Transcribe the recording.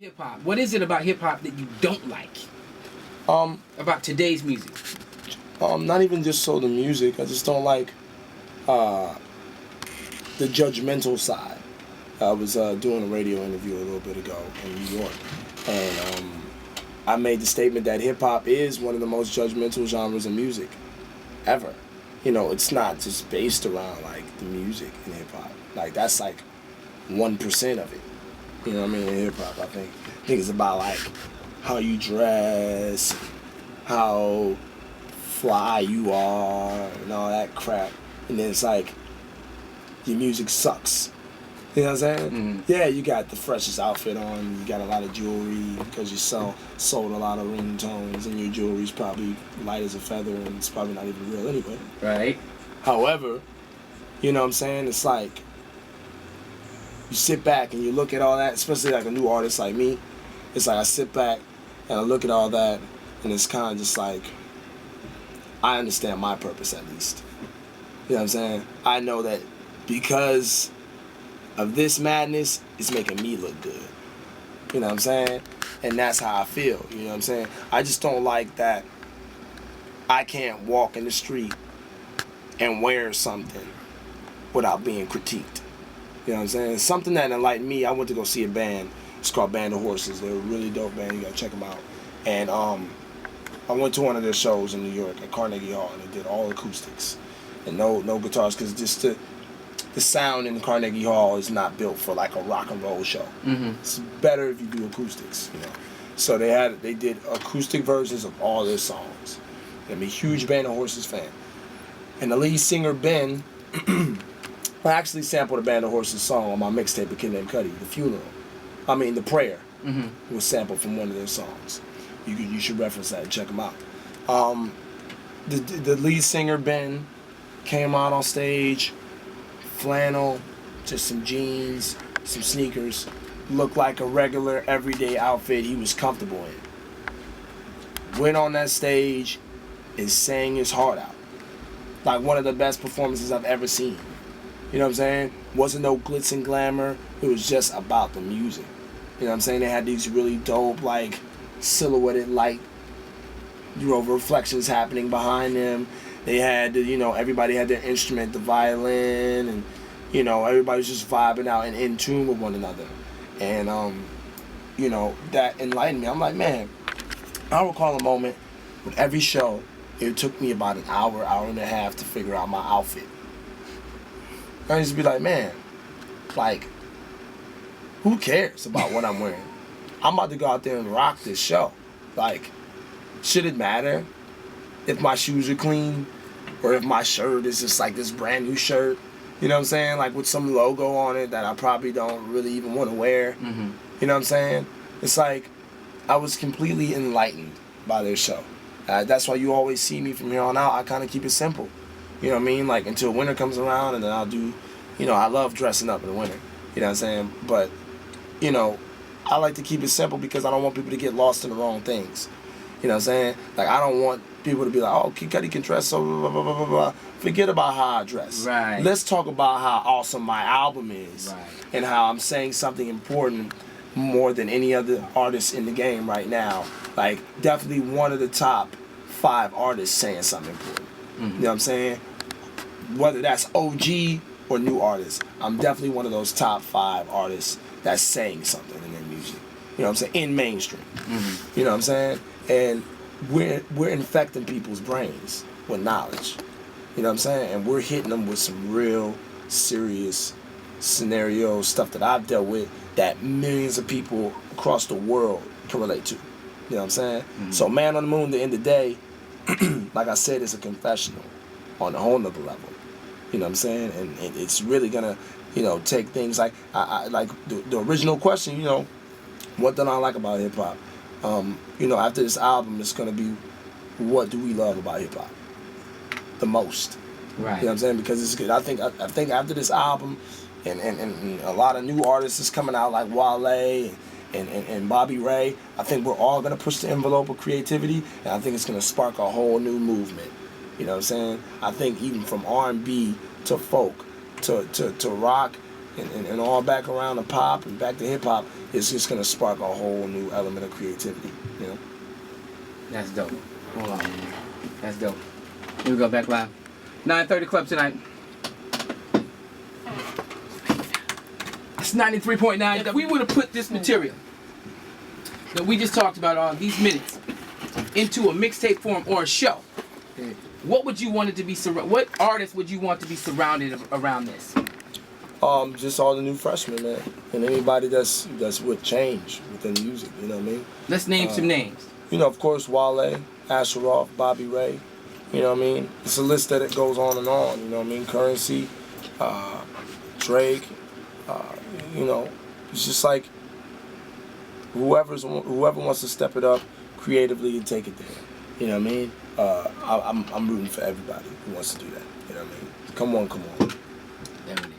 Hip hop. What is it about hip hop that you don't like? About today's music? Not even just so the music. I just don't like the judgmental side. I was doing a radio interview a little bit ago in New York, and I made the statement that hip hop is one of the most judgmental genres of music ever. You know, it's not just based around like the music in hip hop. Like that's like 1% of it. You know what I mean? In hip hop, I think it's about like how you dress, how fly you are, and all that crap. And then it's like your music sucks. You know what I'm saying? Mm-hmm. Yeah, you got the freshest outfit on, you got a lot of jewelry because you sold a lot of ringtones, and your jewelry's probably light as a feather, and it's probably not even real anyway. Right. However, you know what I'm saying? It's like you sit back and you look at all that, especially like a new artist like me. It's like I sit back and I look at all that, and it's kind of just like I understand my purpose at least. You know what I'm saying? I know that because of this madness, it's making me look good. You know what I'm saying? And that's how I feel. You know what I'm saying? I just don't like that I can't walk in the street and wear something without being critiqued. You know what I'm saying? Something that enlightened me. I went to go see a band. It's called Band of Horses. They're a really dope band. You gotta check them out. And I went to one of their shows in New York at Carnegie Hall, and they did all acoustics and no guitars, because just the sound in Carnegie Hall is not built for like a rock and roll show. Mm-hmm. It's better if you do acoustics, you know. So they did acoustic versions of all their songs. I'm a huge Band of Horses fan, and the lead singer Ben, I actually sampled a Band of Horses song on my mixtape, A Kid Named Cudi, The Prayer. Mm-hmm. Was sampled from one of their songs. You should reference that and check them out. The lead singer Ben came out on stage, flannel, just some jeans, some sneakers, looked like a regular everyday outfit he was comfortable in. Went on that stage and sang his heart out. Like one of the best performances I've ever seen. You know what I'm saying? Wasn't no glitz and glamour. It was just about the music. You know what I'm saying? They had these really dope, like, silhouetted light, reflections happening behind them. They had, everybody had their instrument, the violin, and, everybody was just vibing out and in tune with one another. And, that enlightened me. I'm like, man, I recall a moment with every show, it took me about an hour and a half to figure out my outfit. I used to be like, man, like, who cares about what I'm wearing? I'm about to go out there and rock this show. Like, should it matter if my shoes are clean or if my shirt is just like this brand new shirt? You know what I'm saying? Like with some logo on it that I probably don't really even want to wear. Mm-hmm. You know what I'm saying? It's like I was completely enlightened by their show. That's why you always see me from here on out. I kind of keep it simple. You know what I mean? Like until winter comes around, and then I'll do, I love dressing up in the winter. You know what I'm saying? But, I like to keep it simple because I don't want people to get lost in the wrong things. You know what I'm saying? Like, I don't want people to be like, oh, Kid Cudi can dress so blah, blah, blah, blah, blah. Forget about how I dress. Right. Let's talk about how awesome my album is. Right. And how I'm saying something important more than any other artist in the game right now. Like, definitely one of the top 5 artists saying something important. Mm-hmm. You know what I'm saying? Whether that's OG or new artists, I'm definitely one of those top 5 artists that's saying something in their music. You know what I'm saying? In mainstream. Mm-hmm. You know what I'm saying? And we're infecting people's brains with knowledge. You know what I'm saying? And we're hitting them with some real serious scenarios, stuff that I've dealt with that millions of people across the world can relate to. You know what I'm saying? Mm-hmm. So Man on the Moon, at the end of the day, like I said, it's a confessional on a whole nother level. You know what I'm saying? And it's really gonna, take things like I like the original question, what don't I like about hip hop? After this album, it's gonna be, what do we love about hip hop the most? Right. You know what I'm saying? Because it's good. I think after this album, and a lot of new artists is coming out like Wale and Bobby Ray. I think we're all gonna push the envelope of creativity, and I think it's gonna spark a whole new movement. You know what I'm saying? I think even from R&B to folk to rock and all back around to pop and back to hip hop, it's just gonna spark a whole new element of creativity. You know. That's dope. Hold on. That's dope. Here we go, back live. 9:30 Club tonight. It's 93.9. If we would have put this material that we just talked about on these minutes into a mixtape form or a show, what would you want it to be? What artist would you want to be surrounded around this? Just all the new freshmen, man, and anybody that's with change within music. You know what I mean? Let's name some names. You know, of course, Wale, Asher Roth, Bobby Ray. You know what I mean? It's a list that it goes on and on. You know what I mean? Currency, Drake. You know, it's just like whoever wants to step it up creatively and take it there. You know what I mean? I'm rooting for everybody who wants to do that. You know what I mean? Come on. There it is.